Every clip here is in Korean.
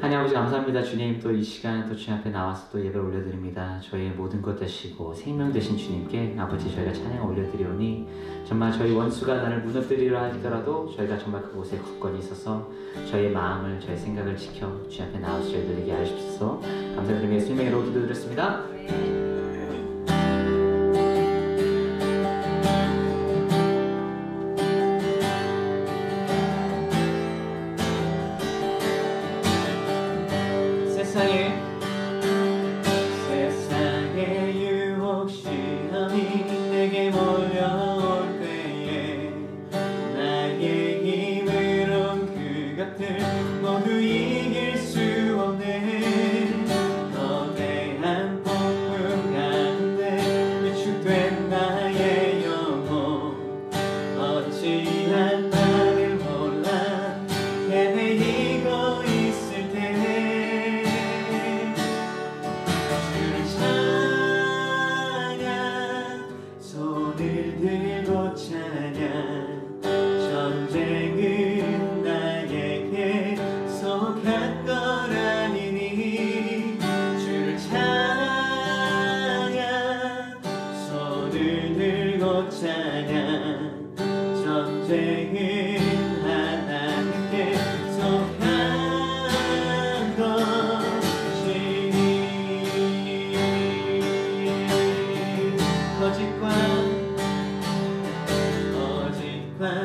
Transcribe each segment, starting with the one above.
하나님 아버지 감사합니다. 주님, 또 이 시간 또 주님 앞에 나와서 또 예배 올려드립니다. 저희의 모든 것 되시고 생명 되신 주님께 아버지 저희가 찬양 올려드리오니 정말 저희 원수가 나를 무너뜨리려 하더라도 저희가 정말 그곳에 굳건히 있어서 저희의 마음을 저희 생각을 지켜 주님 앞에 나와서 저희들에게 하십시오. 감사드리며 예수님의 이름으로 기도드렸습니다. 세상의 유혹 시험이 내게 몰려올 때에 나의 힘으론 그것들 모두 이길 수 없네. 거대한 폭풍 가운데 위축된 나의 영혼 어찌할 바를 몰라 헤매이고 있을 때 손을 들고 찬양 전쟁은 나에게 속한 것 아니니 주를 찬양 손을 들고 찬양 전쟁은 하나님께 속한 것이니 거짓과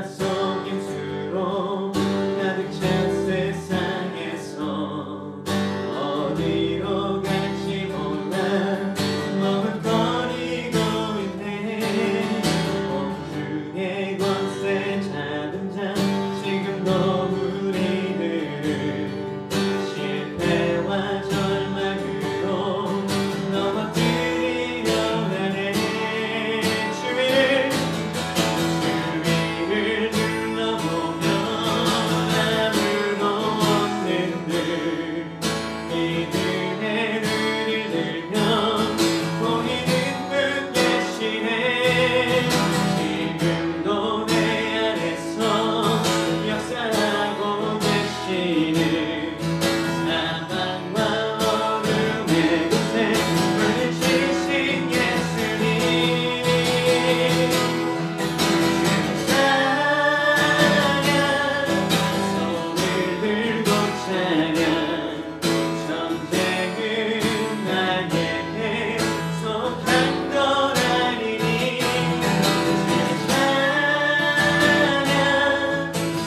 속임수로 가득 찬 세상에서 어디로 갈지 몰라 머뭇거리고 있네. 공중의 권세 잡은 자 지금도 우리들을 실패와 절망으로 넘어뜨리려 하네. 주위를 둘러보면 아무도 없는 듯 믿음의 눈을 들면 보이는 분 계시네. 지금도 내 안에서 역사하고 계시는 사랑과 어둠의 곳에 물리치신 예수님 손을 들고 찬양 전쟁은 나에게 속한 것 아니니 찬양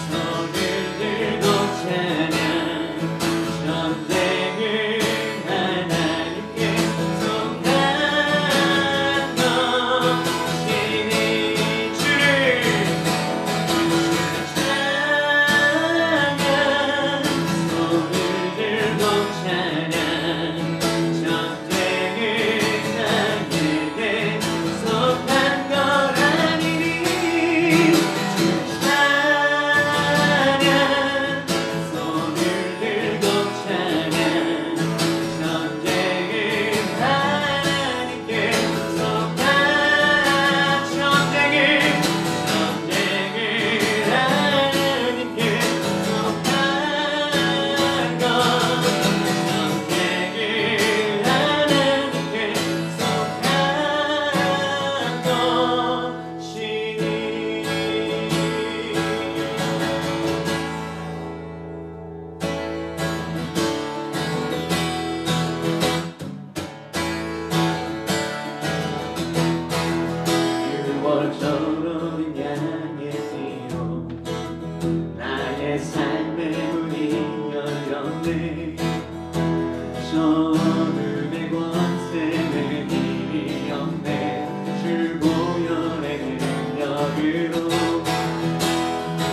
손을 들고 찬양 전쟁은 하나님께 속한 것이니 주를 찬양 손을 들고 찬양 전쟁은 나에게 속한 것 아니니 찬양 손을 들고 찬양 전쟁은 하나님께 속한 전쟁은 하나님께 속한 것 전쟁은 하나님께 속한 것이니 유월처럼 향해 뛰어 나의 삶의 문이 열렸네. 저 어둠의 권세는 힘이 없네. 주 보혈의 능력으로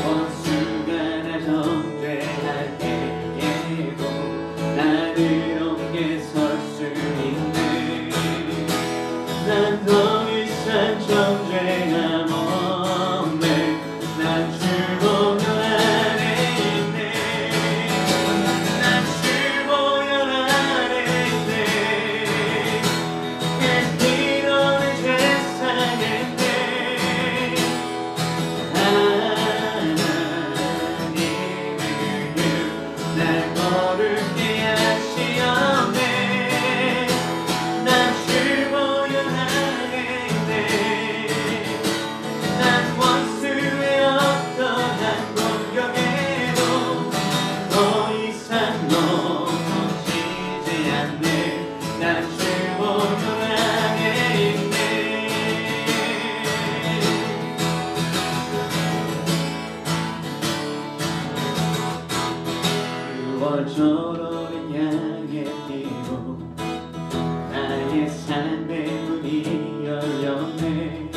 원수가 날 정죄할 때에도 나는 옹게 설 수 있네. 난 더 이상 정죄함 없네. 난 주 보혈 안에 있네. 난 주 보혈 안에 있네. 그 피로 내 죄 사했네. 하나님을 날 거룩히 서로를 향해 뛰고 나의 삶의 문이 열렸네.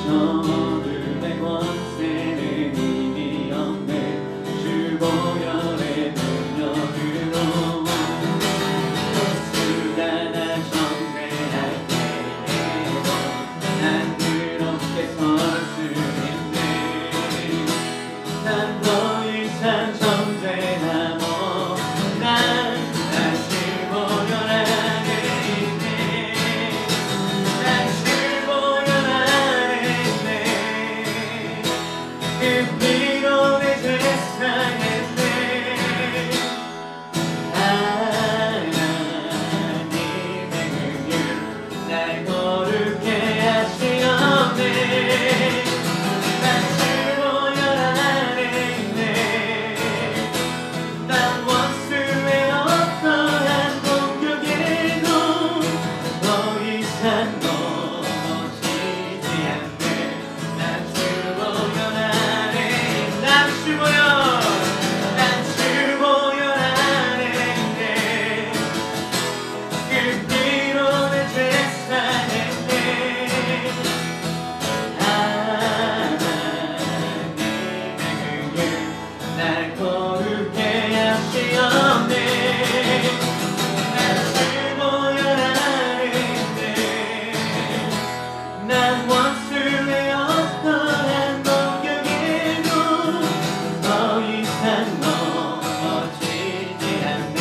저 어둠의 권세는 이미 없네. 주 보혈의 능력으로 수가 날 정죄할 때에도 난 그렇게 설 수 있네. 난 더 이상 정죄하고 난 다시 보혈 안에 있네. 다시 보혈 안에 있네. 그 피로 내 죄 상했네. 하나님의 긍휼 날 거룩해 하시었네. 다시 보혈 안에 있네. 난 원수의 어떠한 공격에도 더 이상 넘어지지 않네. 난 주 보혈 안에 난 주 보혈 안에 있네. 그 피로 내 죄 상했네. 하나님의 긍휼 날 거룩해 하시었네. 난 주 보혈 안에 있네. 난 원수의 어떠한 공격에도 더 이상 넘어지지 않네.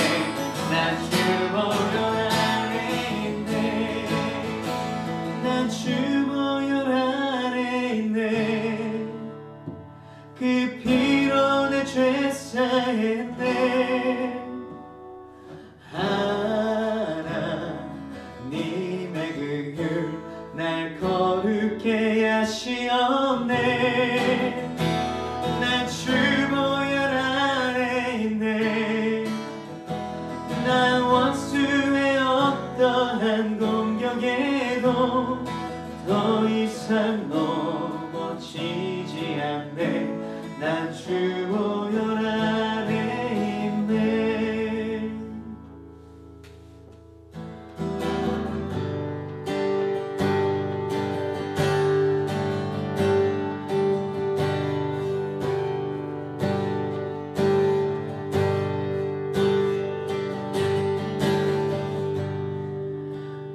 난 주 보혈 안에 있네. 난 주 보혈 안에 있네. 그 피로 내 죄 사했네. 하나님의 긍휼 날 거룩해 하시었네. 난 주 보혈 안에 있네. 난 원수의 어떠한 공격에도 더 이상 넘어지지 않네. 난 주 보혈 안에 있네.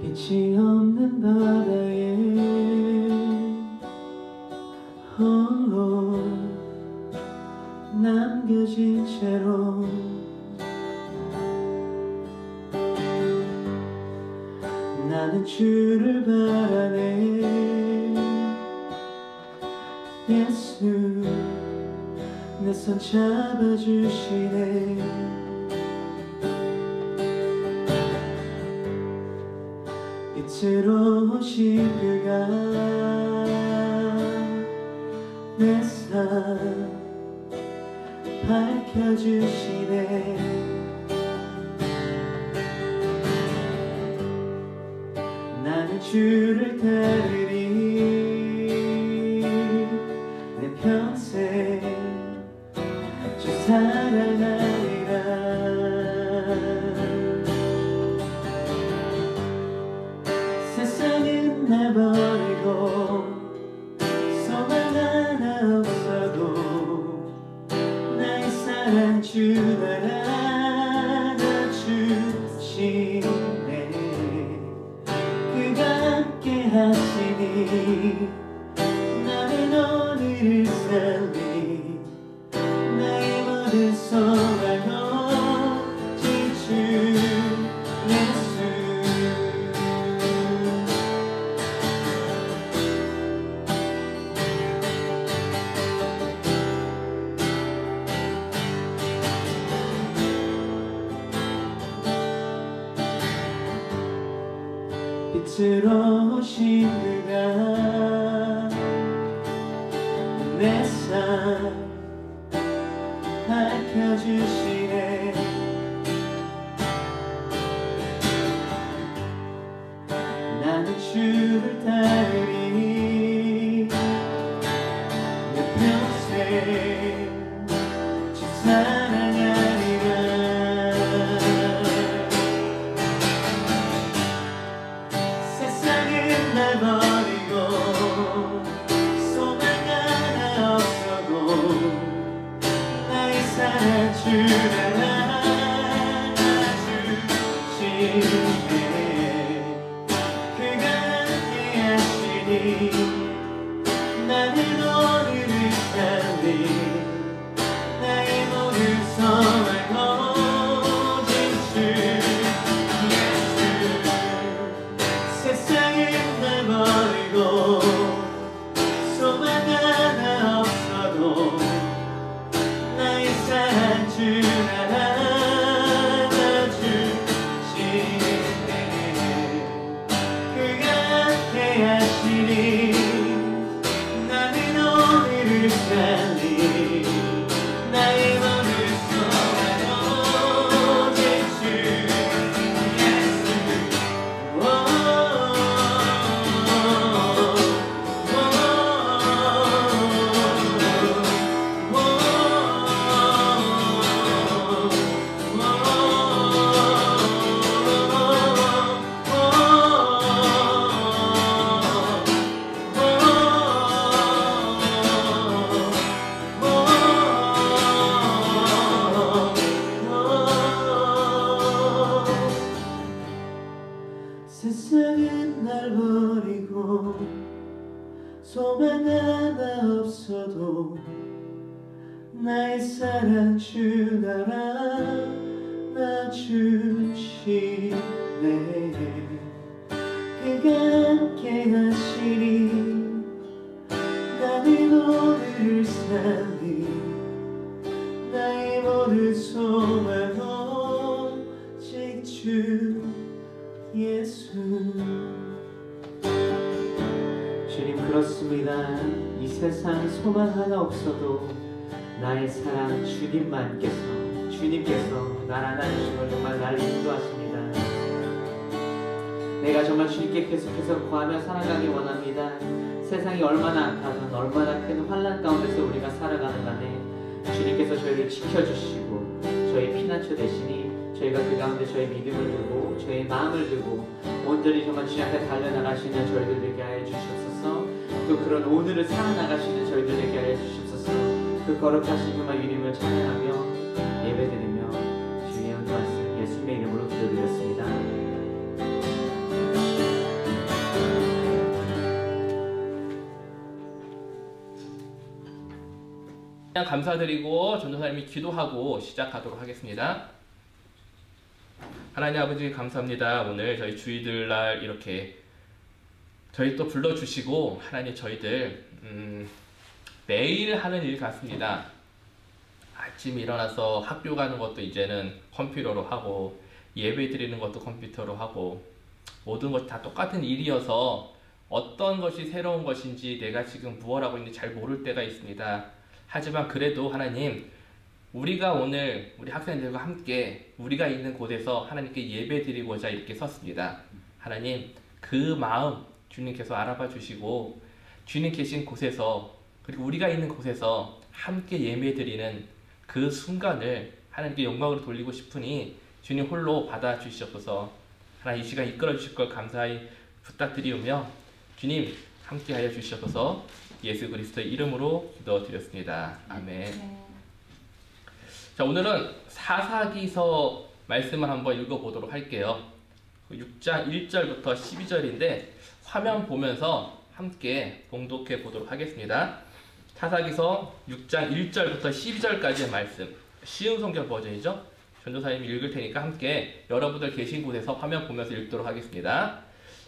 빛이 없는 바다에 홀로 남겨진 채로 나는 주를 바라네. 예수 내 손 잡아주시네. 빛으로 오신 그가 내 삶 밝혀주시네. 나는 주를 따르리. 내 평생 주 사랑하리라. 세상은 날 버리고 소망 하나 없어도 나의 사랑 주 알아주시네. 그가 함께 하시니 나는 오늘을 살리. 나의 모든 소망 오직 주 예수. 빛으로 오신 그가 내 삶 밝혀주시네. 나는 주를 따르리. 내 평생 주 사랑하리라. 나는 오늘을 살리 나의 모든 소망 오직 주 예수 세상은 날 버리고 소망 하나 없어도 나의 사랑 주 알아주시네 그가 함께 하시니 나는 오늘을 살리 나의 모든 소망 오직 주 예수 세상은 날 버리고 소망 하나 없어도 나의 사랑 주 알아주시네 그가 함께 하시니 나는 오늘을 살리 나의 모든 소망 오직 주 예수 주님 그렇습니다. 이 세상 소망 하나 없어도 나의 사랑 주님께서 날 안아주시고 정말 나를 인도하십니다. 내가 정말 주님께 계속해서 구하며 살아가기 원합니다. 세상이 얼마나 악하든 얼마나 큰 환난 가운데서 우리가 살아가는 간에 주님께서 저희를 지켜주시고 저희 피난처 되시니 저희가 그 가운데 저희 믿음을 두고 저희 마음을 두고 온전히 정말 주님 앞에 달려나가시는 저희들 되게 하여 주시옵소서. 또 그런 오늘을 살아나가시는 저희들 되게 하여 주시옵소서. 그 거룩하신 정말 이름을 찬양하며 예배드리며 주의 은혜와 말씀 예수님의 이름으로 기도드렸습니다. 그냥 감사드리고 전도사님이 기도하고 시작하도록 하겠습니다. 하나님 아버지 감사합니다. 오늘 저희 주일날 이렇게 저희 또 불러주시고 하나님 저희들 매일 하는 일 같습니다. 아침 일어나서 학교 가는 것도 이제는 컴퓨터로 하고 예배 드리는 것도 컴퓨터로 하고 모든 것이 다 똑같은 일이어서 어떤 것이 새로운 것인지 내가 지금 무엇 하고 있는지 잘 모를 때가 있습니다. 하지만 그래도 하나님 우리가 오늘 우리 학생들과 함께 우리가 있는 곳에서 하나님께 예배 드리고자 이렇게 섰습니다. 하나님 그 마음 주님께서 알아봐 주시고 주님 계신 곳에서 그리고 우리가 있는 곳에서 함께 예배 드리는 그 순간을 하나님께 영광으로 돌리고 싶으니 주님 홀로 받아 주시옵소서. 하나님 이 시간 이끌어 주실 걸 감사히 부탁드리오며 주님 함께 하여 주시옵소서. 예수 그리스도의 이름으로 기도드렸습니다. 아멘. 자, 오늘은 사사기서 말씀을 한번 읽어보도록 할게요. 6장 1절부터 12절인데 화면 보면서 함께 봉독해 보도록 하겠습니다. 사사기서 6장 1절부터 12절까지의 말씀, 쉬운 성경 버전이죠. 전도사님이 읽을 테니까 함께 여러분들 계신 곳에서 화면 보면서 읽도록 하겠습니다.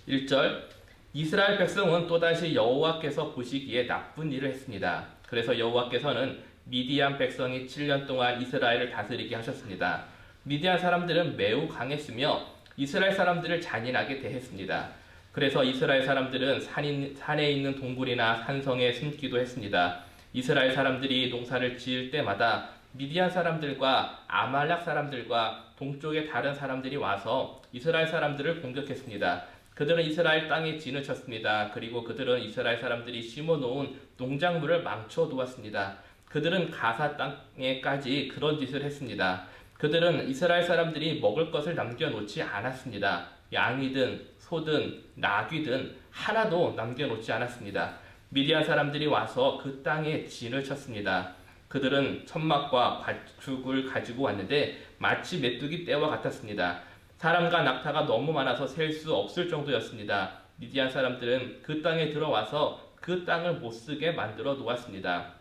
1절 이스라엘 백성은 또다시 여호와께서 보시기에 나쁜 일을 했습니다. 그래서 여호와께서는 미디안 백성이 7년 동안 이스라엘을 다스리게 하셨습니다. 미디안 사람들은 매우 강했으며 이스라엘 사람들을 잔인하게 대했습니다. 그래서 이스라엘 사람들은 산에 있는 동굴이나 산성에 숨기도 했습니다. 이스라엘 사람들이 농사를 지을 때마다 미디안 사람들과 아말렉 사람들과 동쪽의 다른 사람들이 와서 이스라엘 사람들을 공격했습니다. 그들은 이스라엘 땅에 진을 쳤습니다. 그리고 그들은 이스라엘 사람들이 심어놓은 농작물을 망쳐놓았습니다. 그들은 가사 땅에까지 그런 짓을 했습니다. 그들은 이스라엘 사람들이 먹을 것을 남겨놓지 않았습니다. 양이든 소든 나귀든 하나도 남겨놓지 않았습니다. 미디안 사람들이 와서 그 땅에 진을 쳤습니다. 그들은 천막과 가축을 가지고 왔는데 마치 메뚜기 떼와 같았습니다. 사람과 낙타가 너무 많아서 셀 수 없을 정도였습니다. 미디안 사람들은 그 땅에 들어와서 그 땅을 못 쓰게 만들어 놓았습니다.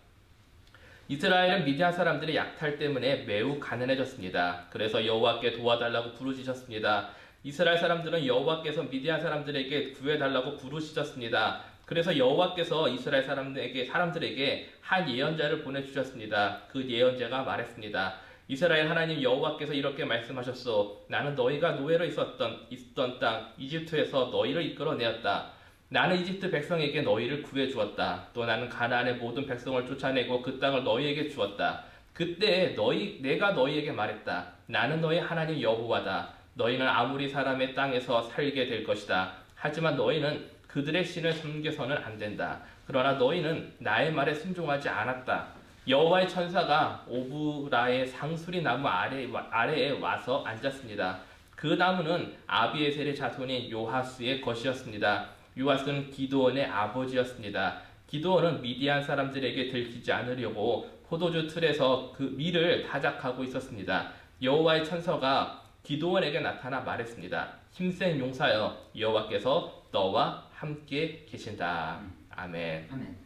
이스라엘은 미디안 사람들의 약탈 때문에 매우 가난해졌습니다. 그래서 여호와께 도와달라고 부르짖었습니다. 이스라엘 사람들은 여호와께서 미디안 사람들에게 구해달라고 부르짖었습니다. 그래서 여호와께서 이스라엘 사람들에게 한 예언자를 보내주셨습니다. 그 예언자가 말했습니다. 이스라엘 하나님 여호와께서 이렇게 말씀하셨소. 나는 너희가 노예로 있었던 땅 이집트에서 너희를 이끌어내었다. 나는 이집트 백성에게 너희를 구해주었다. 또 나는 가나안의 모든 백성을 쫓아내고 그 땅을 너희에게 주었다. 그때 내가 너희에게 말했다. 나는 너희 하나님 여호와다. 너희는 아무리 사람의 땅에서 살게 될 것이다. 하지만 너희는 그들의 신을 섬겨서는 안 된다. 그러나 너희는 나의 말에 순종하지 않았다. 여호와의 천사가 오브라의 상수리 나무 아래에 와서 앉았습니다. 그 나무는 아비에셀의 자손인 요하스의 것이었습니다. 요하스는 기드온의 아버지였습니다. 기드온은 미디안 사람들에게 들키지 않으려고 포도주 틀에서 그 밀을 타작하고 있었습니다. 여호와의 천사가 기드온에게 나타나 말했습니다. 힘센 용사여, 여호와께서 너와 함께 계신다. 아멘. 아멘.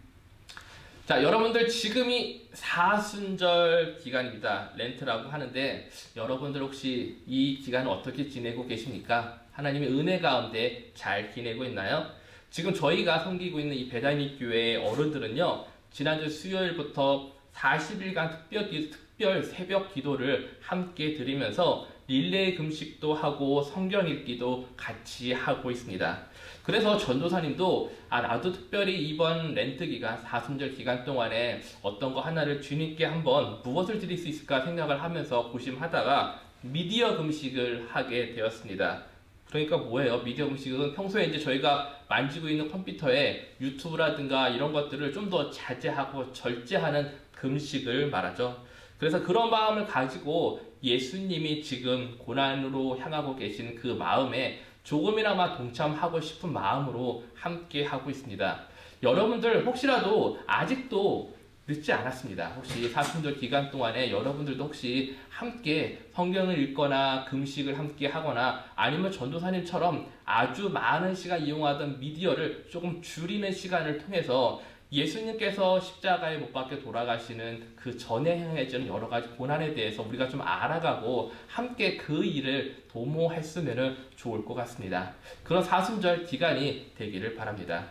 자, 여러분들 지금이 사순절 기간입니다. 렌트라고 하는데 여러분들 혹시 이 기간을 어떻게 지내고 계십니까? 하나님의 은혜 가운데 잘 지내고 있나요? 지금 저희가 섬기고 있는 이 베다니 교회의 어른들은요, 지난주 수요일부터 40일간 특별 새벽 기도를 함께 드리면서 릴레이 금식도 하고 성경 읽기도 같이 하고 있습니다. 그래서 전도사님도 나도 특별히 이번 렌트 기간, 사순절 기간 동안에 어떤 거 하나를 주님께 한번 무엇을 드릴 수 있을까 생각을 하면서 고심하다가 미디어 금식을 하게 되었습니다. 그러니까 뭐예요? 미디어 금식은 평소에 이제 저희가 만지고 있는 컴퓨터에 유튜브라든가 이런 것들을 좀 더 자제하고 절제하는 금식을 말하죠. 그래서 그런 마음을 가지고 예수님이 지금 고난으로 향하고 계신 그 마음에 조금이나마 동참하고 싶은 마음으로 함께 하고 있습니다. 여러분들 혹시라도 아직도 늦지 않았습니다. 혹시 사순절 기간 동안에 여러분들도 혹시 함께 성경을 읽거나 금식을 함께 하거나 아니면 전도사님처럼 아주 많은 시간 이용하던 미디어를 조금 줄이는 시간을 통해서 예수님께서 십자가에 못 박혀 돌아가시는 그 전에 행해지는 여러 가지 고난에 대해서 우리가 좀 알아가고 함께 그 일을 도모했으면 좋을 것 같습니다. 그런 사순절 기간이 되기를 바랍니다.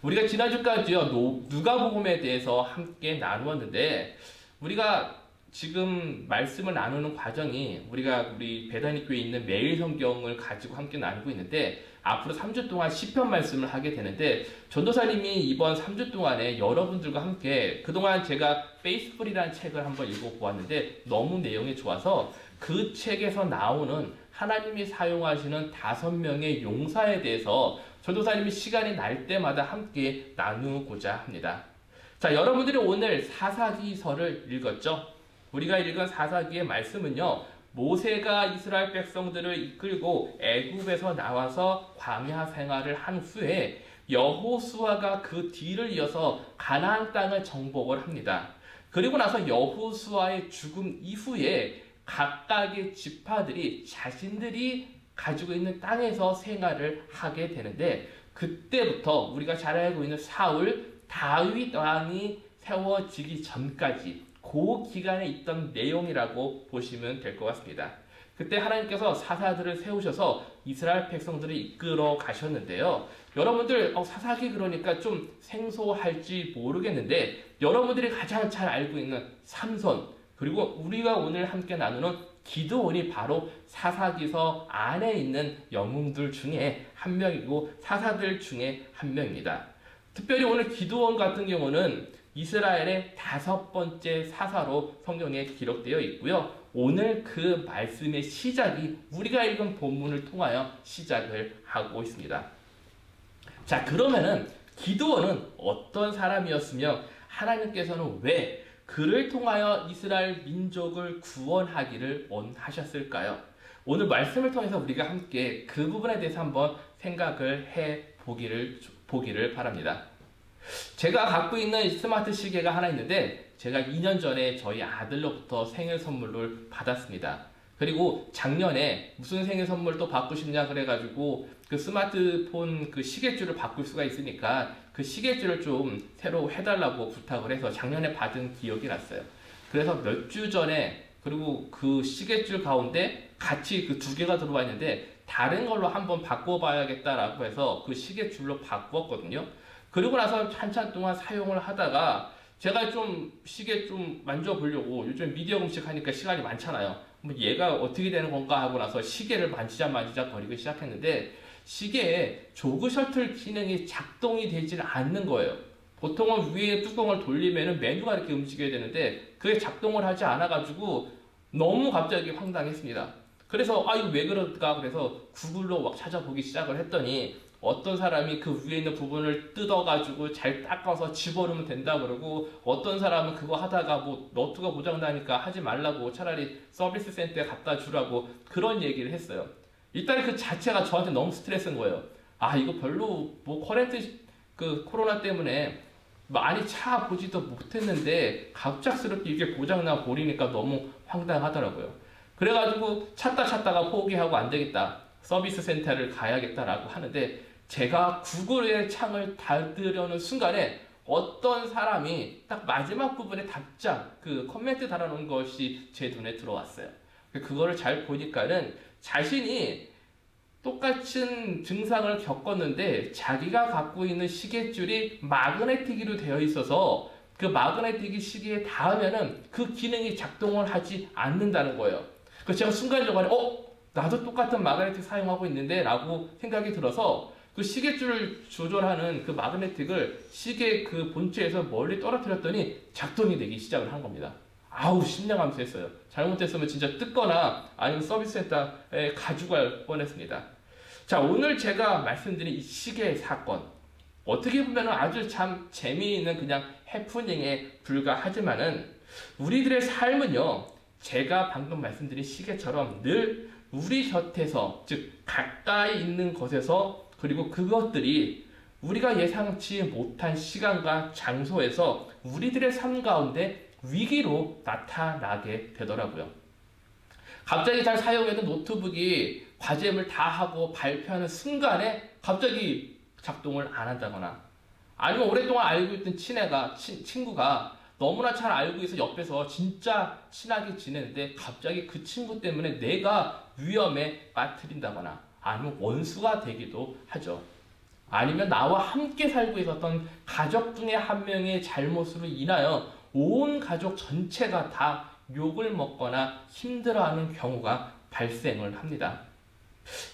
우리가 지난주까지요, 누가복음에 대해서 함께 나누었는데, 우리가 지금 말씀을 나누는 과정이 우리 베다니 교회에 있는 매일 성경을 가지고 함께 나누고 있는데, 앞으로 3주 동안 시편 말씀을 하게 되는데, 전도사님이 이번 3주 동안에 여러분들과 함께, 그동안 제가 페이스풀이라는 책을 한번 읽어보았는데 너무 내용이 좋아서 그 책에서 나오는 하나님이 사용하시는 5명의 용사에 대해서 전도사님이 시간이 날 때마다 함께 나누고자 합니다. 자, 여러분들이 오늘 사사기서를 읽었죠? 우리가 읽은 사사기의 말씀은요, 모세가 이스라엘 백성들을 이끌고 애굽에서 나와서 광야 생활을 한 후에 여호수아가 그 뒤를 이어서 가나안 땅을 정복을 합니다. 그리고 나서 여호수아의 죽음 이후에 각각의 지파들이 자신들이 가지고 있는 땅에서 생활을 하게 되는데, 그때부터 우리가 잘 알고 있는 사울, 다윗 왕이 세워지기 전까지 그 기간에 있던 내용이라고 보시면 될 것 같습니다. 그때 하나님께서 사사들을 세우셔서 이스라엘 백성들을 이끌어 가셨는데요. 여러분들 사사기 그러니까 좀 생소할지 모르겠는데, 여러분들이 가장 잘 알고 있는 삼손, 그리고 우리가 오늘 함께 나누는 기드온이 바로 사사기서 안에 있는 영웅들 중에 한 명이고 사사들 중에 한 명입니다. 특별히 오늘 기드온 같은 경우는 이스라엘의 5번째 사사로 성경에 기록되어 있고요. 오늘 그 말씀의 시작이 우리가 읽은 본문을 통하여 시작을 하고 있습니다. 자, 그러면은 기드온은 어떤 사람이었으며 하나님께서는 왜 그를 통하여 이스라엘 민족을 구원하기를 원하셨을까요? 오늘 말씀을 통해서 우리가 함께 그 부분에 대해서 한번 생각을 보기를 바랍니다. 제가 갖고 있는 스마트 시계가 하나 있는데, 제가 2년 전에 저희 아들로부터 생일 선물을 받았습니다. 그리고 작년에 무슨 생일 선물 또 받고 싶냐 그래가지고 그 스마트폰 그 시계줄을 바꿀 수가 있으니까 그 그 시계줄을 좀 새로 해달라고 부탁을 해서 작년에 받은 기억이 났어요. 그래서 몇 주 전에 그리고 그 시계줄 가운데 같이 그 두 개가 들어와 있는데 다른 걸로 한번 바꿔봐야겠다라고 해서 그 시계줄로 바꾸었거든요. 그리고 나서 한참 동안 사용을 하다가 제가 좀 시계 좀 만져보려고 요즘 미디어 공식 하니까 시간이 많잖아요. 뭐 얘가 어떻게 되는 건가 하고 나서 시계를 만지작 거리기 시작했는데 시계에 조그 셔틀 기능이 작동이 되질 않는 거예요. 보통은 위에 뚜껑을 돌리면 메뉴가 이렇게 움직여야 되는데 그게 작동을 하지 않아가지고 너무 갑자기 황당했습니다. 그래서 이거 왜 그럴까? 그래서 구글로 막 찾아보기 시작을 했더니 어떤 사람이 그 위에 있는 부분을 뜯어가지고 잘 닦아서 집어넣으면 된다 그러고 어떤 사람은 그거 하다가 뭐 너트가 고장나니까 하지 말라고 차라리 서비스 센터에 갖다 주라고 그런 얘기를 했어요. 일단 그 자체가 저한테 너무 스트레스인 거예요. 이거 별로 뭐 커렌트 그 코로나 때문에 많이 찾아보지도 못했는데 갑작스럽게 이게 고장나 버리니까 너무 황당하더라고요. 그래가지고 찾다가 포기하고 안 되겠다. 서비스 센터를 가야겠다라고 하는데 제가 구글의 창을 닫으려는 순간에 어떤 사람이 딱 마지막 부분에 답장, 그 코멘트 달아놓은 것이 제 눈에 들어왔어요. 그거를 잘 보니까는 자신이 똑같은 증상을 겪었는데 자기가 갖고 있는 시계줄이 마그네틱으로 되어 있어서 그 마그네틱이 시계에 닿으면은 그 기능이 작동을 하지 않는다는 거예요. 그래서 제가 순간적으로 나도 똑같은 마그네틱 사용하고 있는데 라고 생각이 들어서 그 시계줄을 조절하는 그 마그네틱을 시계 그 본체에서 멀리 떨어뜨렸더니 작동이 되기 시작을 한 겁니다. 심량하면서 했어요. 잘못했으면 진짜 뜯거나 아니면 서비스 센터에 가져갈 뻔했습니다. 자, 오늘 제가 말씀드린 이 시계 사건 어떻게 보면 아주 참 재미있는 그냥 해프닝에 불과하지만은 우리들의 삶은요, 제가 방금 말씀드린 시계처럼 늘 우리 곁에서, 즉 가까이 있는 것에서, 그리고 그것들이 우리가 예상치 못한 시간과 장소에서 우리들의 삶 가운데 위기로 나타나게 되더라고요. 갑자기 잘 사용했던 노트북이 과제를 다 하고 발표하는 순간에 갑자기 작동을 안 한다거나, 아니면 오랫동안 알고 있던 친구가 너무나 잘 알고 있어 옆에서 진짜 친하게 지내는데 갑자기 그 친구 때문에 내가 위험에 빠뜨린다거나, 아니면 원수가 되기도 하죠. 아니면 나와 함께 살고 있었던 가족 중에 한 명의 잘못으로 인하여 온 가족 전체가 다 욕을 먹거나 힘들어하는 경우가 발생을 합니다.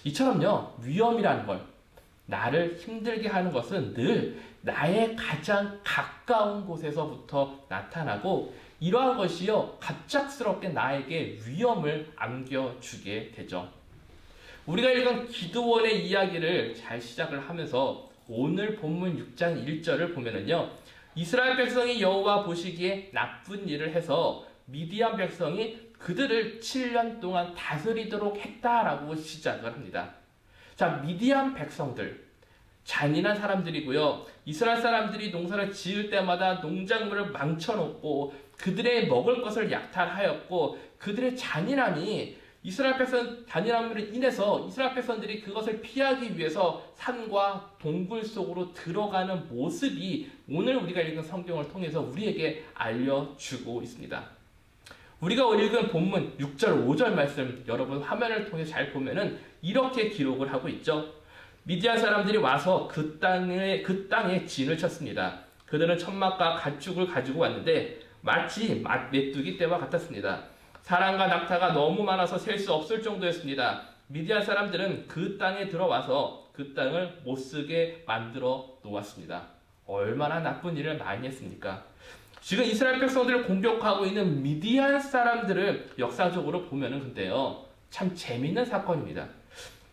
이처럼요, 위험이라는 걸, 나를 힘들게 하는 것은 늘 나의 가장 가까운 곳에서부터 나타나고, 이러한 것이요, 갑작스럽게 나에게 위험을 안겨주게 되죠. 우리가 읽은 기드온의 이야기를 잘 시작을 하면서 오늘 본문 6장 1절을 보면은요, 이스라엘 백성이 여호와 보시기에 나쁜 일을 해서 미디안 백성이 그들을 7년 동안 다스리도록 했다라고 시작을 합니다. 자, 미디안 백성들, 잔인한 사람들이고요. 이스라엘 사람들이 농사를 지을 때마다 농작물을 망쳐놓고 그들의 먹을 것을 약탈하였고, 그들의 잔인함이 이스라엘 백성 잔인함으로 인해서 이스라엘 백성들이 그것을 피하기 위해서 산과 동굴 속으로 들어가는 모습이 오늘 우리가 읽은 성경을 통해서 우리에게 알려주고 있습니다. 우리가 읽은 본문 6절 5절 말씀 여러분 화면을 통해 잘 보면은 이렇게 기록을 하고 있죠. 미디안 사람들이 와서 그 땅에 진을 쳤습니다. 그들은 천막과 가축을 가지고 왔는데 마치 메뚜기 떼와 같았습니다. 사람과 낙타가 너무 많아서 셀 수 없을 정도였습니다. 미디안 사람들은 그 땅에 들어와서 그 땅을 못쓰게 만들어 놓았습니다. 얼마나 나쁜 일을 많이 했습니까? 지금 이스라엘 백성들을 공격하고 있는 미디안 사람들을 역사적으로 보면은 근데요, 참 재미있는 사건입니다.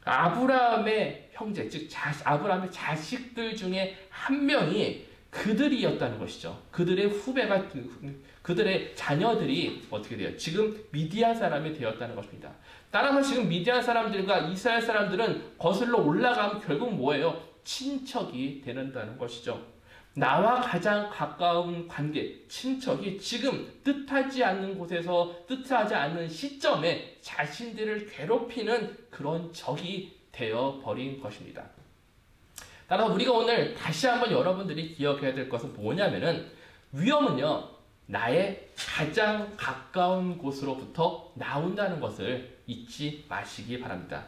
아브라함의 형제, 즉 아브라함의 자식들 중에 한 명이 그들이었다는 것이죠. 그들의 후배가, 그들의 자녀들이 어떻게 돼요? 지금 미디안 사람이 되었다는 것입니다. 따라서 지금 미디안 사람들과 이스라엘 사람들은 거슬러 올라가면 결국 뭐예요? 친척이 되는다는 것이죠. 나와 가장 가까운 관계, 친척이 지금 뜻하지 않는 곳에서 뜻하지 않는 시점에 자신들을 괴롭히는 그런 적이 되어버린 것입니다. 따라서 우리가 오늘 다시 한번 여러분들이 기억해야 될 것은 뭐냐면은 위험은요, 나의 가장 가까운 곳으로부터 나온다는 것을 잊지 마시기 바랍니다.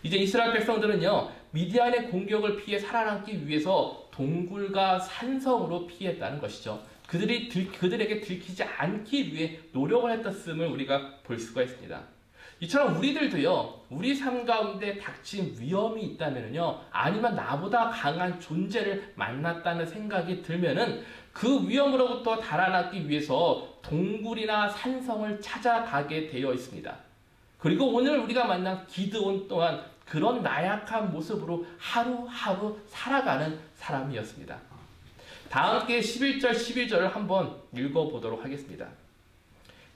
이제 이스라엘 백성들은요, 미디안의 공격을 피해 살아남기 위해서 동굴과 산성으로 피했다는 것이죠. 그들에게 들키지 않기 위해 노력을 했었음을 우리가 볼 수가 있습니다. 이처럼 우리들도요, 우리 삶 가운데 닥친 위험이 있다면요, 아니면 나보다 강한 존재를 만났다는 생각이 들면은 그 위험으로부터 달아나기 위해서 동굴이나 산성을 찾아가게 되어 있습니다. 그리고 오늘 우리가 만난 기드온 또한 그런 나약한 모습으로 하루하루 살아가는 사람이었습니다. 다 함께 11절 12절을 한번 읽어보도록 하겠습니다.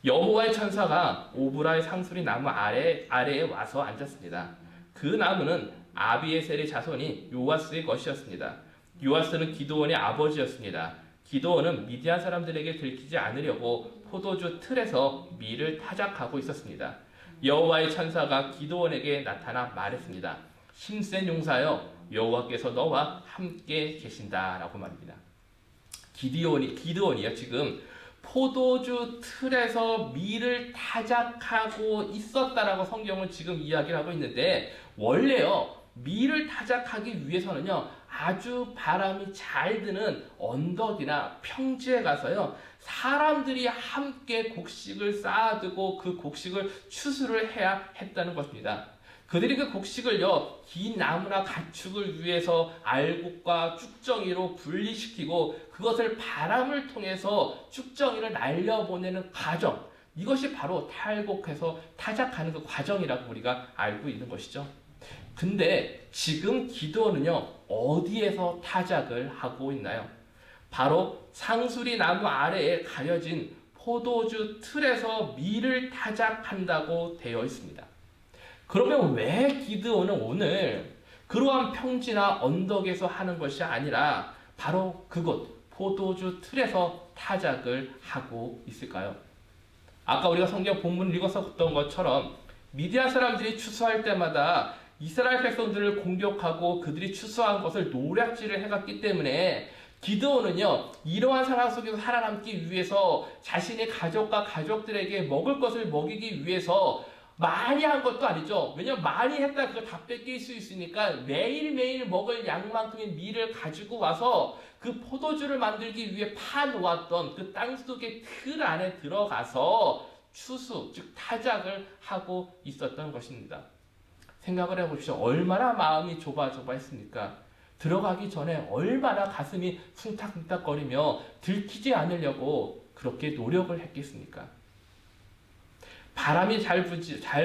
여호와의 천사가 오브라의 상수리 나무 아래에 와서 앉았습니다. 그 나무는 아비에셀의 자손이 요아스의 것이었습니다. 요아스는 기드온의 아버지였습니다. 기드온은 미디안 사람들에게 들키지 않으려고 포도주 틀에서 밀을 타작하고 있었습니다. 여호와의 천사가 기드온에게 나타나 말했습니다. 힘센 용사여, 여호와께서 너와 함께 계신다라고 말입니다. 기드온이요, 지금 포도주 틀에서 밀을 타작하고 있었다라고 성경은 지금 이야기를 하고 있는데, 원래요, 밀을 타작하기 위해서는요, 아주 바람이 잘 드는 언덕이나 평지에 가서요, 사람들이 함께 곡식을 쌓아두고 그 곡식을 추수를 해야 했다는 것입니다. 그들이 그 곡식을요, 긴 나무나 가축을 위해서 알곡과 쭉정이로 분리시키고 그것을 바람을 통해서 쭉정이를 날려보내는 과정, 이것이 바로 탈곡해서 타작하는 그 과정이라고 우리가 알고 있는 것이죠. 근데 지금 기드온은요, 어디에서 타작을 하고 있나요? 바로 상수리 나무 아래에 가려진 포도주 틀에서 밀을 타작한다고 되어 있습니다. 그러면 왜 기드온은 오늘 그러한 평지나 언덕에서 하는 것이 아니라 바로 그곳 포도주 틀에서 타작을 하고 있을까요? 아까 우리가 성경 본문을 읽었었던 것처럼 미디안 사람들이 추수할 때마다 이스라엘 백성들을 공격하고 그들이 추수한 것을 노략질을 해갔기 때문에 기드온은요, 이러한 상황 속에서 살아남기 위해서 자신의 가족과 가족들에게 먹을 것을 먹이기 위해서 많이 한 것도 아니죠. 왜냐면 많이 했다 그걸 다 뺏길 수 있으니까 매일매일 먹을 양만큼의 밀을 가지고 와서 그 포도주를 만들기 위해 파놓았던 그 땅속의 틀 안에 들어가서 추수, 즉 타작을 하고 있었던 것입니다. 생각을 해보십시오. 얼마나 마음이 좁아했습니까? 들어가기 전에 얼마나 가슴이 쿵탁쿵탁거리며 들키지 않으려고 그렇게 노력을 했겠습니까? 바람이 잘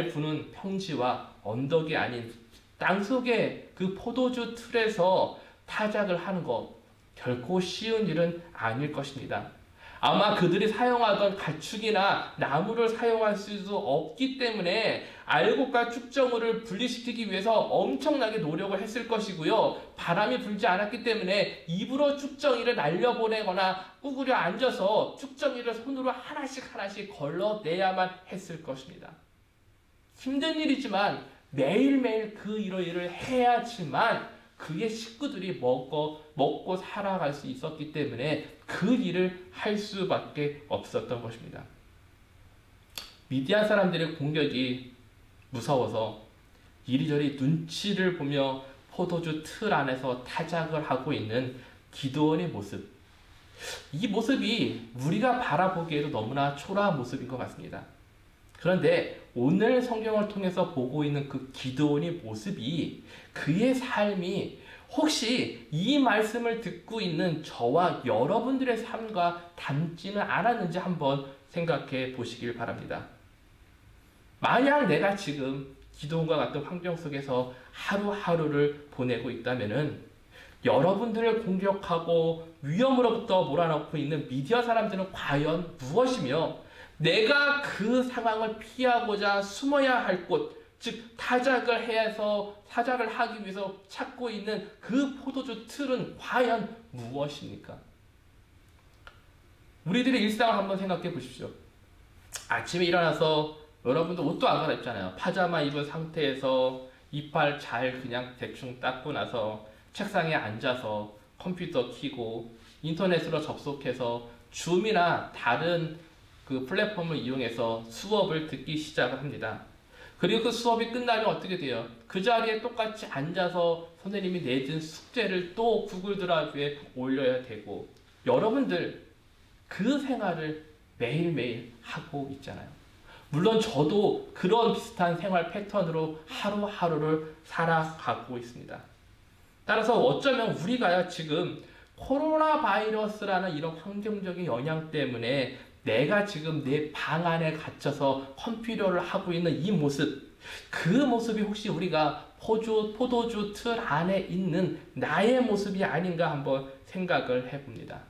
부는 평지와 언덕이 아닌 땅속의 그 포도주 틀에서 타작을 하는 것, 결코 쉬운 일은 아닐 것입니다. 아마 그들이 사용하던 가축이나 나무를 사용할 수도 없기 때문에 알곡과 쭉정이를 분리시키기 위해서 엄청나게 노력을 했을 것이고요. 바람이 불지 않았기 때문에 입으로 쭉정이를 날려보내거나 구부려 앉아서 쭉정이를 손으로 하나씩 걸러내야만 했을 것입니다. 힘든 일이지만 매일매일 그 일을 해야지만 그의 식구들이 먹고 살아갈 수 있었기 때문에 그 일을 할 수밖에 없었던 것입니다. 미디안 사람들의 공격이 무서워서 이리저리 눈치를 보며 포도주 틀 안에서 타작을 하고 있는 기드온의 모습. 이 모습이 우리가 바라보기에도 너무나 초라한 모습인 것 같습니다. 그런데 오늘 성경을 통해서 보고 있는 그 기드온의 모습이, 그의 삶이 혹시 이 말씀을 듣고 있는 저와 여러분들의 삶과 닮지는 않았는지 한번 생각해 보시길 바랍니다. 만약 내가 지금 기드온과 같은 환경 속에서 하루하루를 보내고 있다면은 여러분들을 공격하고 위험으로부터 몰아넣고 있는 미디어 사람들은 과연 무엇이며, 내가 그 상황을 피하고자 숨어야 할 곳, 즉 타작을 해서 타작을 하기 위해서 찾고 있는 그 포도주 틀은 과연 무엇입니까? 우리들의 일상을 한번 생각해 보십시오. 아침에 일어나서 여러분도 옷도 안 갈아입잖아요. 파자마 입은 상태에서 이빨 잘 그냥 대충 닦고 나서 책상에 앉아서 컴퓨터 켜고 인터넷으로 접속해서 줌이나 다른 그 플랫폼을 이용해서 수업을 듣기 시작을 합니다. 그리고 그 수업이 끝나면 어떻게 돼요? 그 자리에 똑같이 앉아서 선생님이 내준 숙제를 또 구글 드라이브에 올려야 되고, 여러분들 그 생활을 매일매일 하고 있잖아요. 물론 저도 그런 비슷한 생활 패턴으로 하루하루를 살아가고 있습니다. 따라서 어쩌면 우리가 지금 코로나 바이러스라는 이런 환경적인 영향 때문에 내가 지금 내 방 안에 갇혀서 컴퓨터를 하고 있는 이 모습, 그 모습이 혹시 우리가 포도주 틀 안에 있는 나의 모습이 아닌가 한번 생각을 해봅니다.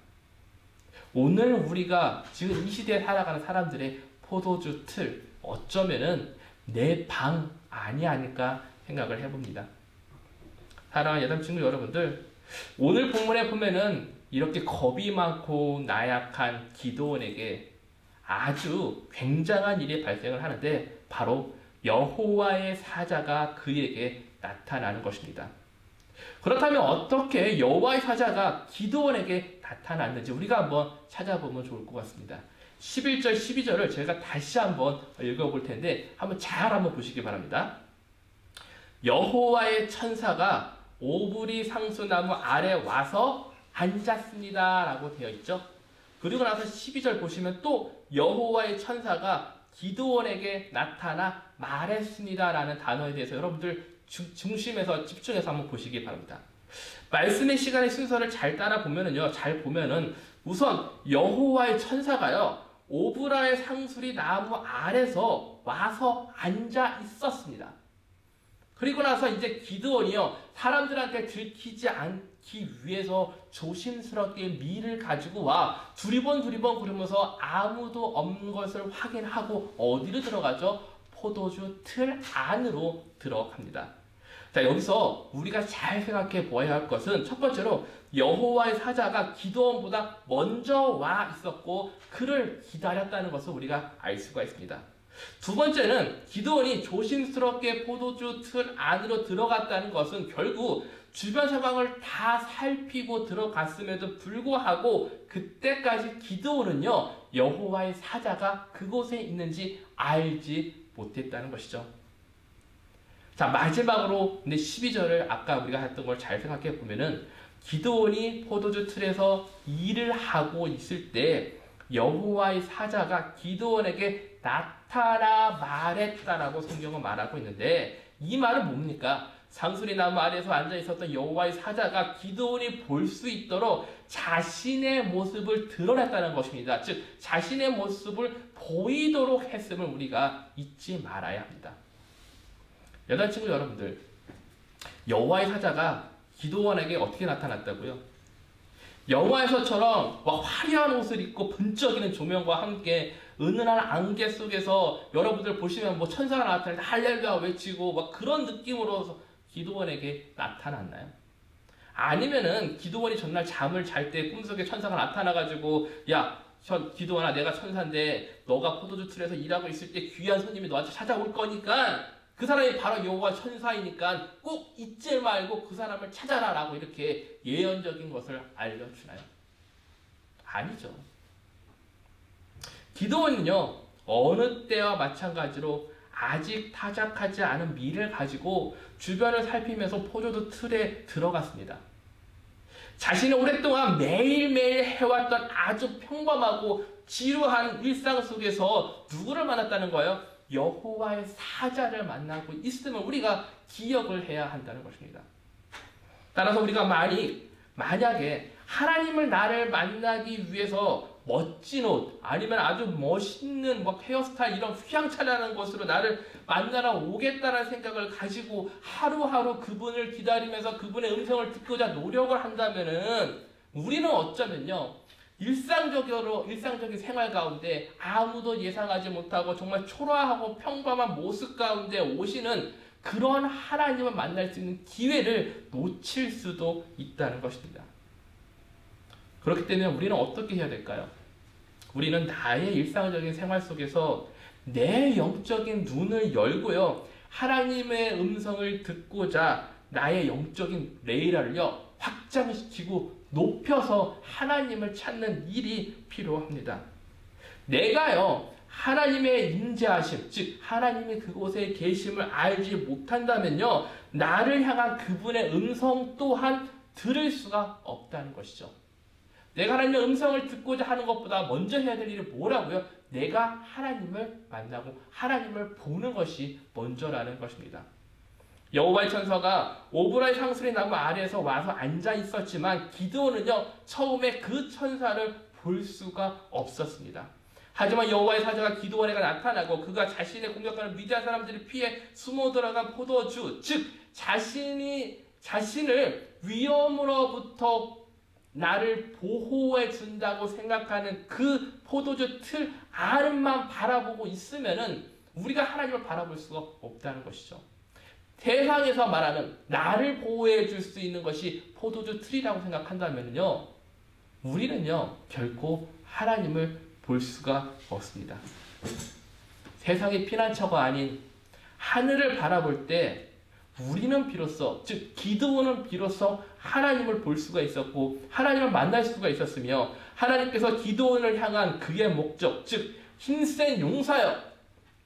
오늘 우리가 지금 이 시대에 살아가는 사람들의 포도주 틀, 어쩌면은 내 방 안이 아닐까 생각을 해봅니다. 사랑하는 여담친구 여러분들, 오늘 본문에 보면은 이렇게 겁이 많고 나약한 기드온에게 아주 굉장한 일이 발생을 하는데, 바로 여호와의 사자가 그에게 나타나는 것입니다. 그렇다면 어떻게 여호와의 사자가 기드온에게 나타났는지 우리가 한번 찾아보면 좋을 것 같습니다. 11절, 12절을 제가 다시 한번 읽어볼 텐데 한번 잘 한번 보시기 바랍니다. 여호와의 천사가 오브리 상수나무 아래 와서 앉았습니다 라고 되어 있죠. 그리고 나서 12절 보시면 또 여호와의 천사가 기드온에게 나타나 말했습니다 라는 단어에 대해서 여러분들 중심에서 집중해서 한번 보시기 바랍니다. 말씀의 시간의 순서를 잘 따라 보면은요, 잘 보면은 우선 여호와의 천사가요, 오브라의 상수리 나무 아래서 와서 앉아 있었습니다. 그리고 나서 이제 기드온이요, 사람들한테 들키지 않기 위해서 조심스럽게 밀을 가지고 와 두리번 그러면서 아무도 없는 것을 확인하고 어디로 들어가죠? 포도주 틀 안으로 들어갑니다. 자, 여기서 우리가 잘 생각해 보아야 할 것은 첫 번째로 여호와의 사자가 기드온보다 먼저 와 있었고 그를 기다렸다는 것을 우리가 알 수가 있습니다. 두 번째는 기드온이 조심스럽게 포도주 틀 안으로 들어갔다는 것은 결국 주변 상황을 다 살피고 들어갔음에도 불구하고 그때까지 기드온은요, 여호와의 사자가 그곳에 있는지 알지 못했다는 것이죠. 자, 마지막으로 근데 12절을 아까 우리가 했던 걸 잘 생각해 보면은 기드온이 포도주 틀에서 일을 하고 있을 때 여호와의 사자가 기드온에게 나타나 말했다라고 성경은 말하고 있는데, 이 말은 뭡니까? 상수리 나무 아래에서 앉아 있었던 여호와의 사자가 기드온이 볼 수 있도록 자신의 모습을 드러냈다는 것입니다. 즉 자신의 모습을 보이도록 했음을 우리가 잊지 말아야 합니다. 여자친구 여러분들, 여호와의 사자가 기드온에게 어떻게 나타났다고요? 영화에서처럼 막 화려한 옷을 입고 번쩍이는 조명과 함께 은은한 안개 속에서 여러분들 보시면 뭐 천사가 나타날 때 할렐루야 외치고 막 그런 느낌으로 기드온에게 나타났나요? 아니면은 기드온이 전날 잠을 잘 때 꿈속에 천사가 나타나가지고 야 기드온아, 내가 천사인데 너가 포도주 틀에서 일하고 있을 때 귀한 손님이 너한테 찾아올 거니까 그 사람이 바로 여호와 천사이니까 꼭 잊지 말고 그 사람을 찾아라 라고 이렇게 예언적인 것을 알려주나요? 아니죠. 기드온은요, 어느 때와 마찬가지로 아직 타작하지 않은 밀을 가지고 주변을 살피면서 포도주 틀에 들어갔습니다. 자신이 오랫동안 매일매일 해왔던 아주 평범하고 지루한 일상 속에서 누구를 만났다는 거예요? 여호와의 사자를 만나고 있음을 우리가 기억을 해야 한다는 것입니다. 따라서 우리가 만약에 하나님을 나를 만나기 위해서 멋진 옷 아니면 아주 멋있는 뭐 헤어스타일 이런 휘황찬란한 것으로 나를 만나러 오겠다는 생각을 가지고 하루하루 그분을 기다리면서 그분의 음성을 듣고자 노력을 한다면은 우리는 어쩌면요, 일상적인 생활 가운데 아무도 예상하지 못하고 정말 초라하고 평범한 모습 가운데 오시는 그런 하나님을 만날 수 있는 기회를 놓칠 수도 있다는 것입니다. 그렇기 때문에 우리는 어떻게 해야 될까요? 우리는 나의 일상적인 생활 속에서 내 영적인 눈을 열고요, 하나님의 음성을 듣고자 나의 영적인 레이라를요 확장시키고 높여서 하나님을 찾는 일이 필요합니다. 내가요 하나님의 임재하심, 즉 하나님이 그곳에 계심을 알지 못한다면요 나를 향한 그분의 음성 또한 들을 수가 없다는 것이죠. 내가 하나님의 음성을 듣고자 하는 것보다 먼저 해야 될 일이 뭐라고요? 내가 하나님을 만나고 하나님을 보는 것이 먼저라는 것입니다. 여호와의 천사가 오브라의 상수리 나무 아래에서 와서 앉아 있었지만 기드온은요 처음에 그 천사를 볼 수가 없었습니다. 하지만 여호와의 사자가 기드온에게 나타나고 그가 자신의 공격하는 미디안 사람들을 피해 숨어 들어간 포도주, 즉 자신을 위험으로부터 나를 보호해 준다고 생각하는 그 포도주 틀 안만 바라보고 있으면은 우리가 하나님을 바라볼 수가 없다는 것이죠. 세상에서 말하는 나를 보호해 줄 수 있는 것이 포도주 틀이라고 생각한다면요 우리는요 결코 하나님을 볼 수가 없습니다. 세상의 피난처가 아닌 하늘을 바라볼 때 우리는 비로소, 즉 기드온은 비로소 하나님을 볼 수가 있었고 하나님을 만날 수가 있었으며 하나님께서 기드온을 향한 그의 목적, 즉 힘센 용사여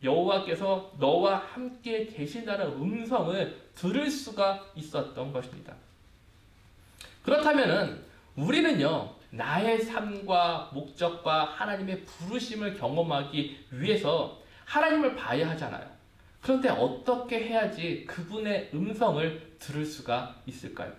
여호와께서 너와 함께 계신다는 음성을 들을 수가 있었던 것입니다. 그렇다면은 우리는요 나의 삶과 목적과 하나님의 부르심을 경험하기 위해서 하나님을 봐야 하잖아요. 그런데 어떻게 해야지 그분의 음성을 들을 수가 있을까요?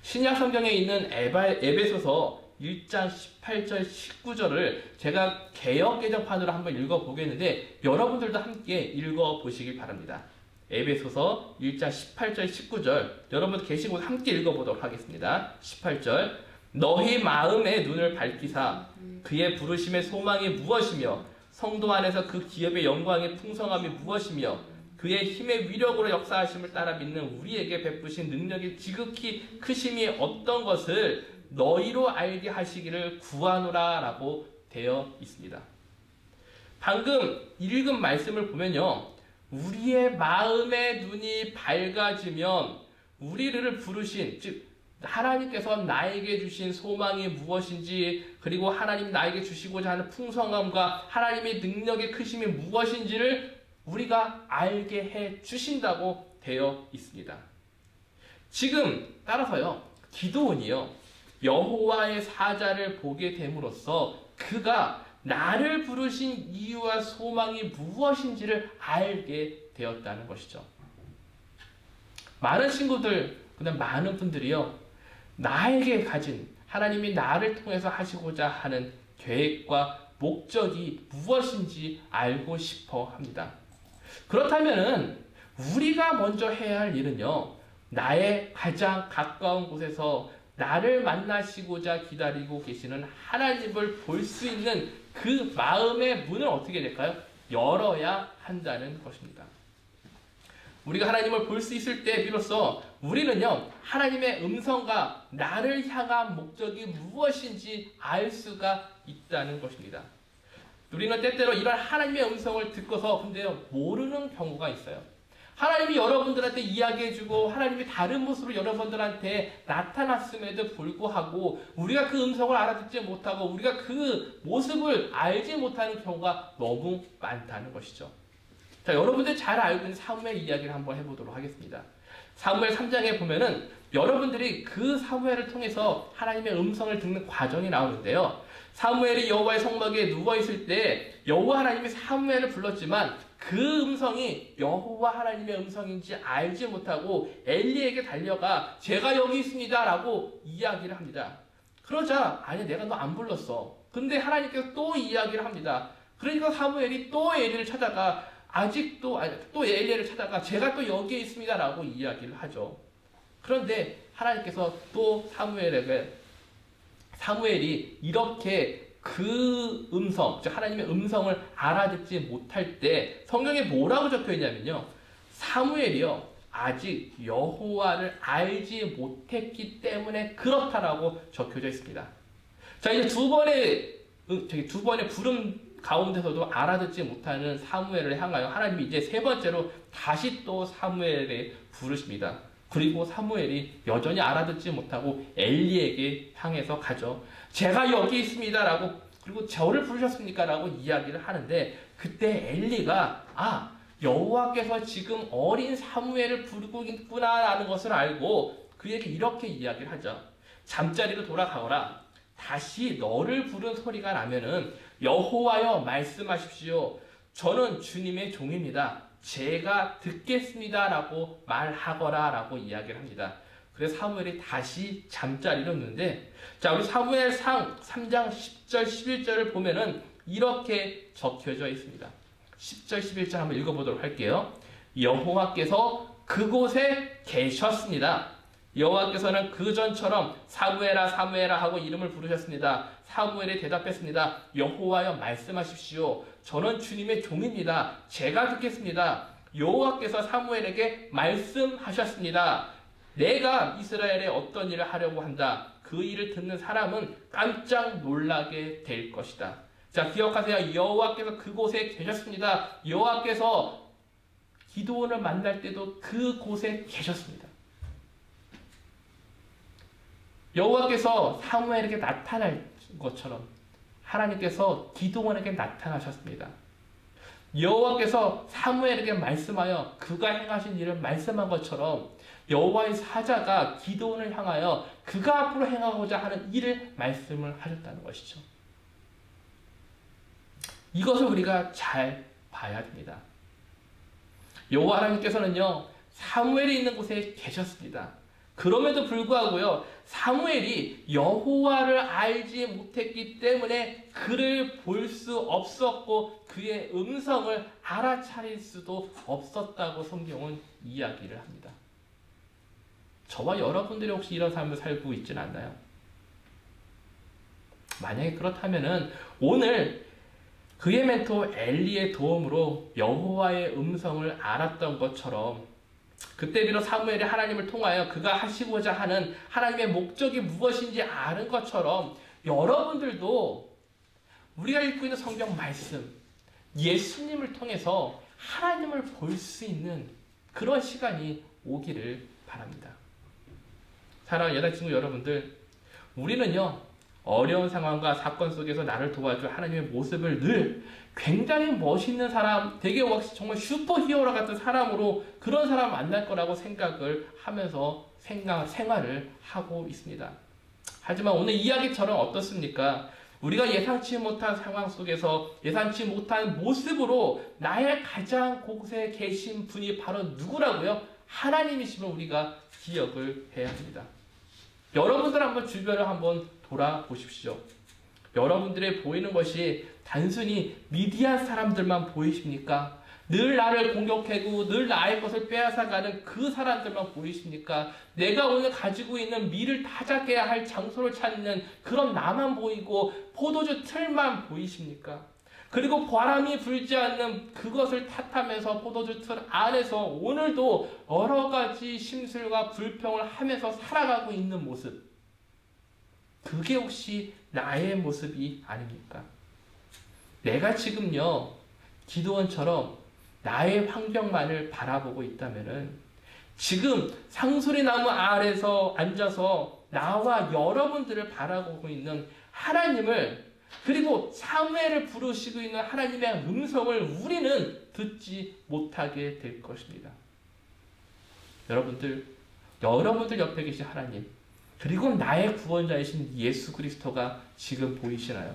신약 성경에 있는 에베소서 1장 18절 19절을 제가 개역 개정판으로 한번 읽어보겠는데 여러분들도 함께 읽어보시길 바랍니다. 에베소서 1장 18절 19절 여러분 계신 곳 함께 읽어보도록 하겠습니다. 18절 너희 마음의 눈을 밝히사 그의 부르심의 소망이 무엇이며 성도 안에서 그 기업의 영광의 풍성함이 무엇이며 그의 힘의 위력으로 역사하심을 따라 믿는 우리에게 베푸신 능력이 지극히 크심이 어떤 것을 너희로 알게 하시기를 구하노라 라고 되어 있습니다. 방금 읽은 말씀을 보면요 우리의 마음의 눈이 밝아지면 우리를 부르신, 즉 하나님께서 나에게 주신 소망이 무엇인지 그리고 하나님 나에게 주시고자 하는 풍성함과 하나님의 능력의 크심이 무엇인지를 우리가 알게 해 주신다고 되어 있습니다. 지금 따라서요 기드온이요 여호와의 사자를 보게 됨으로써 그가 나를 부르신 이유와 소망이 무엇인지를 알게 되었다는 것이죠. 많은 친구들, 그다음 많은 분들이요 나에게 가진 하나님이 나를 통해서 하시고자 하는 계획과 목적이 무엇인지 알고 싶어 합니다. 그렇다면은 우리가 먼저 해야 할 일은요 나의 가장 가까운 곳에서 나를 만나시고자 기다리고 계시는 하나님을 볼 수 있는 그 마음의 문을 어떻게 될까요? 열어야 한다는 것입니다. 우리가 하나님을 볼 수 있을 때 비로소 우리는요 하나님의 음성과 나를 향한 목적이 무엇인지 알 수가 있다는 것입니다. 우리는 때때로 이런 하나님의 음성을 듣고서 근데요 모르는 경우가 있어요. 하나님이 여러분들한테 이야기해주고 하나님이 다른 모습으로 여러분들한테 나타났음에도 불구하고 우리가 그 음성을 알아듣지 못하고 우리가 그 모습을 알지 못하는 경우가 너무 많다는 것이죠. 자, 여러분들 잘 알고 있는 사무엘 이야기를 한번 해보도록 하겠습니다. 사무엘 3장에 보면은 여러분들이 그 사무엘을 통해서 하나님의 음성을 듣는 과정이 나오는데요. 사무엘이 여호와의 성막에 누워있을 때 여호와 하나님이 사무엘을 불렀지만 그 음성이 여호와 하나님의 음성인지 알지 못하고 엘리에게 달려가 제가 여기 있습니다 라고 이야기를 합니다. 그러자 아니 내가 너 안 불렀어. 근데 하나님께서 또 이야기를 합니다. 그러니까 사무엘이 또 엘리를 찾아가 또 엘리를 찾아가 제가 또 여기에 있습니다 라고 이야기를 하죠. 그런데 하나님께서 또 사무엘이 이렇게 그 음성, 즉 하나님의 음성을 알아듣지 못할 때 성경에 뭐라고 적혀 있냐면요. 사무엘이요 아직 여호와를 알지 못했기 때문에 그렇다라고 적혀져 있습니다. 자 이제 두 번의 부름 가운데서도 알아듣지 못하는 사무엘을 향하여 하나님이 이제 세 번째로 다시 또 사무엘에 부르십니다. 그리고 사무엘이 여전히 알아듣지 못하고 엘리에게 향해서 가죠. 제가 여기 있습니다 라고, 그리고 저를 부르셨습니까 라고 이야기를 하는데, 그때 엘리가 여호와께서 지금 어린 사무엘을 부르고 있구나 라는 것을 알고 그에게 이렇게 이야기를 하죠. 잠자리로 돌아가거라. 다시 너를 부른 소리가 나면은 여호와여 말씀하십시오. 저는 주님의 종입니다. 제가 듣겠습니다 라고 말하거라 라고 이야기를 합니다. 그래서 사무엘이 다시 잠자리로 눕는데, 자, 우리 사무엘상 3장 10절 11절을 보면은 이렇게 적혀져 있습니다. 10절 11절 한번 읽어보도록 할게요. 여호와께서 그곳에 계셨습니다. 여호와께서는 그전처럼 사무엘아 사무엘아 하고 이름을 부르셨습니다. 사무엘이 대답했습니다. 여호와여 말씀하십시오. 저는 주님의 종입니다. 제가 듣겠습니다. 여호와께서 사무엘에게 말씀하셨습니다. 내가 이스라엘에 어떤 일을 하려고 한다. 그 일을 듣는 사람은 깜짝 놀라게 될 것이다. 자, 기억하세요. 여호와께서 그곳에 계셨습니다. 여호와께서 기드온을 만날 때도 그곳에 계셨습니다. 여호와께서 사무엘에게 나타날 것처럼 하나님께서 기드온에게 나타나셨습니다. 여호와께서 사무엘에게 말씀하여 그가 행하신 일을 말씀한 것처럼 여호와의 사자가 기드온을 향하여 그가 앞으로 행하고자 하는 일을 말씀을 하셨다는 것이죠. 이것을 우리가 잘 봐야 됩니다. 여호와 하나님께서는요, 사무엘이 있는 곳에 계셨습니다. 그럼에도 불구하고요, 사무엘이 여호와를 알지 못했기 때문에 그를 볼 수 없었고 그의 음성을 알아차릴 수도 없었다고 성경은 이야기를 합니다. 저와 여러분들이 혹시 이런 삶을 살고 있지는 않나요? 만약에 그렇다면은 오늘 그의 멘토 엘리의 도움으로 여호와의 음성을 알았던 것처럼, 그때 비로 사무엘이 하나님을 통하여 그가 하시고자 하는 하나님의 목적이 무엇인지 아는 것처럼 여러분들도 우리가 읽고 있는 성경 말씀, 예수님을 통해서 하나님을 볼 수 있는 그런 시간이 오기를 바랍니다. 사랑하는 여자친구 여러분들, 우리는요, 어려운 상황과 사건 속에서 나를 도와줄 하나님의 모습을 늘 굉장히 멋있는 사람, 되게 정말 슈퍼히어로 같은 사람으로 그런 사람 만날 거라고 생각을 하면서 생활을 하고 있습니다. 하지만 오늘 이야기처럼 어떻습니까? 우리가 예상치 못한 상황 속에서 예상치 못한 모습으로 나의 가장 곳에 계신 분이 바로 누구라고요? 하나님이심을 우리가 기억을 해야 합니다. 여러분들 한번 주변을 한번 돌아보십시오. 여러분들의 보이는 것이 단순히 미디안 사람들만 보이십니까? 늘 나를 공격하고 늘 나의 것을 빼앗아가는 그 사람들만 보이십니까? 내가 오늘 가지고 있는 밀을 다잡아야 할 장소를 찾는 그런 나만 보이고 포도주 틀만 보이십니까? 그리고 바람이 불지 않는 그것을 탓하면서 포도주 틀 안에서 오늘도 여러 가지 심술과 불평을 하면서 살아가고 있는 모습, 그게 혹시 나의 모습이 아닙니까? 내가 지금요, 기드온처럼 나의 환경만을 바라보고 있다면은 지금 상수리나무 아래서 앉아서 나와 여러분들을 바라보고 있는 하나님을, 그리고 사무엘을 부르시고 있는 하나님의 음성을 우리는 듣지 못하게 될 것입니다. 여러분들 옆에 계신 하나님, 그리고 나의 구원자이신 예수 그리스도가 지금 보이시나요?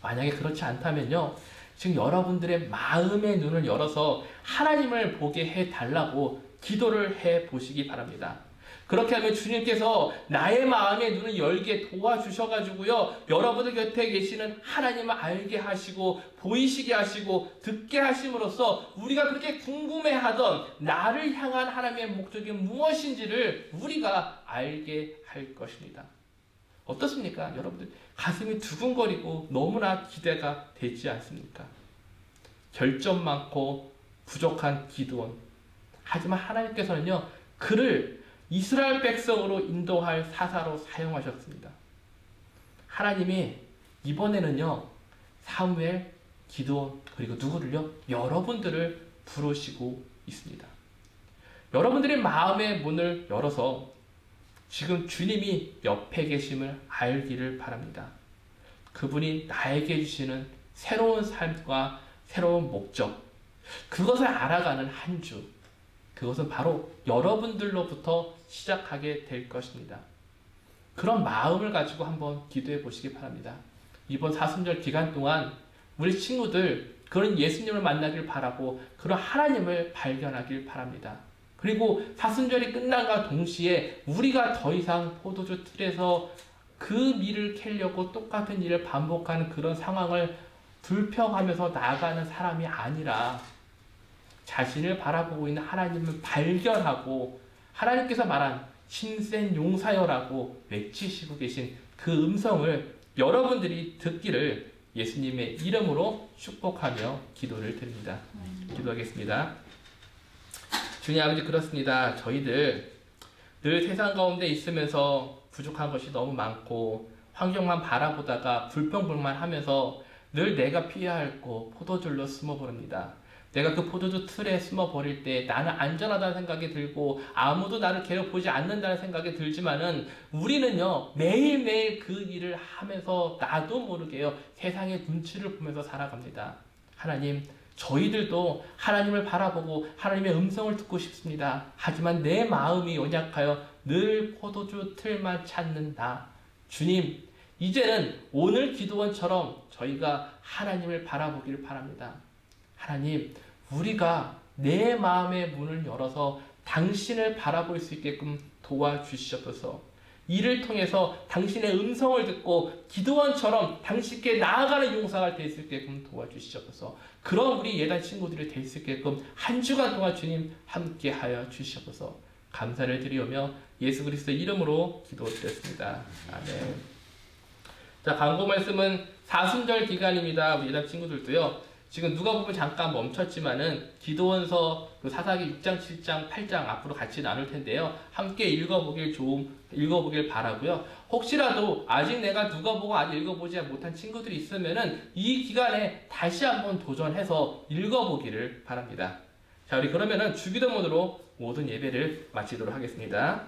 만약에 그렇지 않다면요, 지금 여러분들의 마음의 눈을 열어서 하나님을 보게 해달라고 기도를 해보시기 바랍니다. 그렇게 하면 주님께서 나의 마음의 눈을 열게 도와주셔가지고요, 여러분들 곁에 계시는 하나님을 알게 하시고 보이시게 하시고 듣게 하심으로써 우리가 그렇게 궁금해하던 나를 향한 하나님의 목적이 무엇인지를 우리가 알게 할 것입니다. 어떻습니까? 여러분들 가슴이 두근거리고 너무나 기대가 되지 않습니까? 결점 많고 부족한 기드온, 하지만 하나님께서는요, 그를 이스라엘 백성으로 인도할 사사로 사용하셨습니다. 하나님이 이번에는요, 사무엘, 기드온, 그리고 누구를요? 여러분들을 부르시고 있습니다. 여러분들의 마음의 문을 열어서 지금 주님이 옆에 계심을 알기를 바랍니다. 그분이 나에게 주시는 새로운 삶과 새로운 목적, 그것을 알아가는 한 주, 그것은 바로 여러분들로부터 시작하게 될 것입니다. 그런 마음을 가지고 한번 기도해 보시기 바랍니다. 이번 사순절 기간 동안 우리 친구들 그런 예수님을 만나길 바라고 그런 하나님을 발견하길 바랍니다. 그리고 사순절이 끝난과 동시에 우리가 더 이상 포도주 틀에서 그 밀을 캐려고 똑같은 일을 반복하는 그런 상황을 불평하면서 나아가는 사람이 아니라 자신을 바라보고 있는 하나님을 발견하고 하나님께서 말한 신센 용사여라고 외치시고 계신 그 음성을 여러분들이 듣기를 예수님의 이름으로 축복하며 기도를 드립니다. 기도하겠습니다. 주님 아버지, 그렇습니다. 저희들 늘 세상 가운데 있으면서 부족한 것이 너무 많고 환경만 바라보다가 불평불만하면서 늘 내가 피해야 할 곳 포도줄로 숨어버립니다. 내가 그 포도주 틀에 숨어버릴 때 나는 안전하다는 생각이 들고 아무도 나를 괴롭히지 않는다는 생각이 들지만은 우리는요 매일매일 그 일을 하면서 나도 모르게요 세상의 눈치를 보면서 살아갑니다. 하나님, 저희들도 하나님을 바라보고 하나님의 음성을 듣고 싶습니다. 하지만 내 마음이 연약하여 늘 포도주 틀만 찾는다. 주님, 이제는 오늘 기도원처럼 저희가 하나님을 바라보기를 바랍니다. 하나님, 우리가 내 마음의 문을 열어서 당신을 바라볼 수 있게끔 도와주시옵소서. 이를 통해서 당신의 음성을 듣고 기도원처럼 당신께 나아가는 용사가 될 수 있게끔 도와주시옵소서. 그런 우리 예단 친구들이 될 수 있게끔 한 주간 동안 주님 함께하여 주시옵소서. 감사를 드리오며 예수 그리스도의 이름으로 기도드렸습니다. 아멘. 자, 광고 말씀은 사순절 기간입니다. 우리 예단 친구들도요. 지금 누가 보면 잠깐 멈췄지만은 기도원서 그 사사기 6장, 7장, 8장 앞으로 같이 나눌 텐데요. 함께 읽어보길 바라고요. 혹시라도 아직 내가 누가 보고 아직 읽어보지 못한 친구들이 있으면은 이 기간에 다시 한번 도전해서 읽어보기를 바랍니다. 자, 우리 그러면은 주기도문으로 모든 예배를 마치도록 하겠습니다.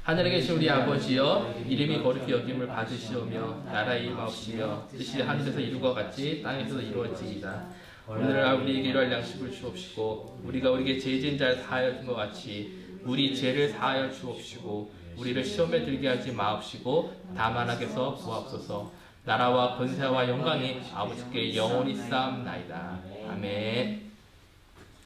하늘에 계신 우리 아버지여, 이름이 거룩히 여김을 받으시오며 나라의 임하옵시며 뜻이 하늘에서 이루과 같이 땅에서도 이루어지이다. 오늘날 우리에게 일할 양식을 주옵시고 우리가 우리에게 죄 지은 자를 사하여 준 것 같이 우리 죄를 사하여 주옵시고 우리를 시험에 들게 하지 마옵시고 다만 악에서 구하옵소서. 나라와 권세와 영광이 아버지께 영원히 쌓옵나이다. 아멘.